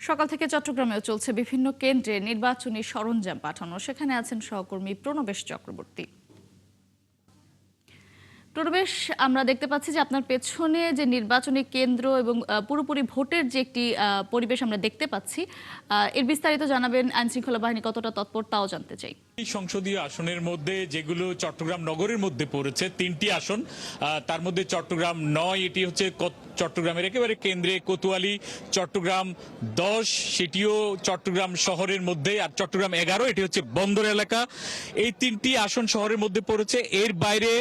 সকাল থেকে চট্টগ্রামেও চলছে বিভিন্ন কেন্দ্রে নির্বাচনী সরঞ্জাম পাঠানো। সেখানে আছেন সহকর্মী প্রণবেশ চক্রবর্তী। প্রণবেশ, আমরা দেখতে পাচ্ছি যে আপনার পেছনে যে নির্বাচনী কেন্দ্র এবং পুরোপুরি ভোটের যে একটি পরিবেশ আমরা দেখতে পাচ্ছি, এর বিস্তারিত জানাবেন। আইনশৃঙ্খলা বাহিনী কতটা তৎপর তাও জানতে চাই। সংসদীয় আসনের মধ্যে যেগুলো চট্টগ্রাম নগরের মধ্যে পড়েছে 3টি আসন, তার মধ্যে চট্টগ্রাম 9 এটি হচ্ছে চট্টগ্রামের একেবারে কেন্দ্রে, কোতোয়ালি চট্টগ্রাম 10 সেটিও চট্টগ্রাম শহরের মধ্যে, আর চট্টগ্রাম 11 এটি হচ্ছে বন্দর এলাকা। এই 3টি আসন শহরের মধ্যে পড়েছে। এর বাইরে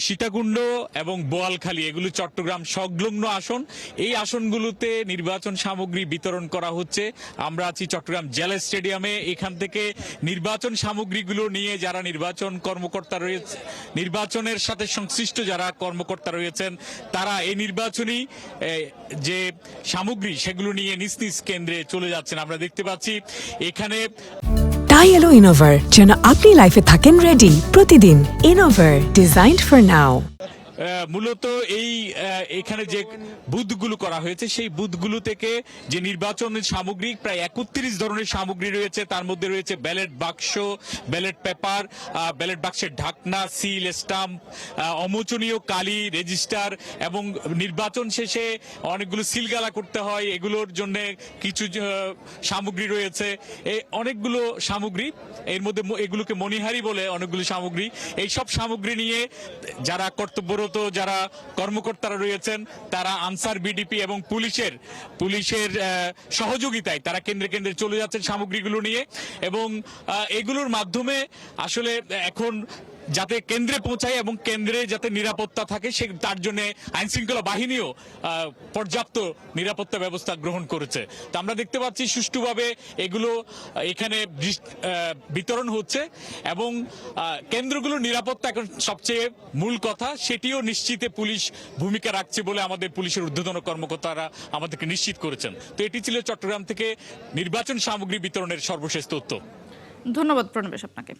সীতাকুণ্ড এবং বোয়ালখালী এগুলো চট্টগ্রাম সংলগ্ন আসন। এই আসনগুলোতে নির্বাচন সামগ্রী বিতরণ করা হচ্ছে। আমরা আছি চট্টগ্রাম জেলা স্টেডিয়ামে। এখান থেকে নির্বাচন সামগ্রীগুলো নিয়ে যারা নির্বাচন কর্মকর্তা রয়েছে, নির্বাচনের সাথে সংশ্লিষ্ট যারা কর্মকর্তা রয়েছেন, তারা এই নির্বাচনী যে সামগ্রী সেগুলো নিয়ে নিজ নিজ কেন্দ্রে চলে যাচ্ছেন। আমরা দেখতে পাচ্ছি এখানে তাই এলো ইনোভার, যেন আপনি লাইফে থাকেন রেডি প্রতিদিন। Innova, designed for now. মূলত এখানে যে বুথগুলো করা হয়েছে সেই বুথগুলো থেকে যে নির্বাচনের সামগ্রী প্রায় 31 ধরনের সামগ্রী রয়েছে। তার মধ্যে রয়েছে ব্যালট বাক্স, ব্যালট পেপার, ব্যালট বাক্সের ঢাকনা, সিল, স্টাম্প, অমোচনীয় কালি, রেজিস্টার, এবং নির্বাচন শেষে অনেকগুলো সিলগালা করতে হয়, এগুলোর জন্য কিছু সামগ্রী রয়েছে। এই অনেকগুলো সামগ্রী, এর মধ্যে এগুলোকে মণিহারি বলে অনেকগুলো সামগ্রী। এই সব সামগ্রী নিয়ে যারা কর্তব্যরত যারা কর্মকর্তারা রয়েছেন, তারা আনসার বিডিপি এবং পুলিশের সহযোগিতায় তারা কেন্দ্রে কেন্দ্রে চলে যাচ্ছেন সামগ্রীগুলো নিয়ে। এবং এগুলোর মাধ্যমে আসলে এখন যাতে কেন্দ্রে পৌঁছায় এবং কেন্দ্রে যাতে নিরাপত্তা থাকে, তার জন্য আইনশৃঙ্খলা বাহিনীও পর্যাপ্ত নিরাপত্তা ব্যবস্থা গ্রহণ করেছে। তা আমরা দেখতে পাচ্ছি সুষ্ঠুভাবে এগুলো এখানে বিতরণ হচ্ছে, এবং কেন্দ্রগুলোর নিরাপত্তা এখন সবচেয়ে মূল কথা, সেটিও নিশ্চিতে পুলিশ ভূমিকা রাখছে বলে আমাদের পুলিশের ঊর্ধ্বতন কর্মকর্তারা আমাদেরকে নিশ্চিত করেছেন। তো এটি ছিল চট্টগ্রাম থেকে নির্বাচন সামগ্রী বিতরণের সর্বশেষ তথ্য। ধন্যবাদ প্রণবেশ আপনাকে।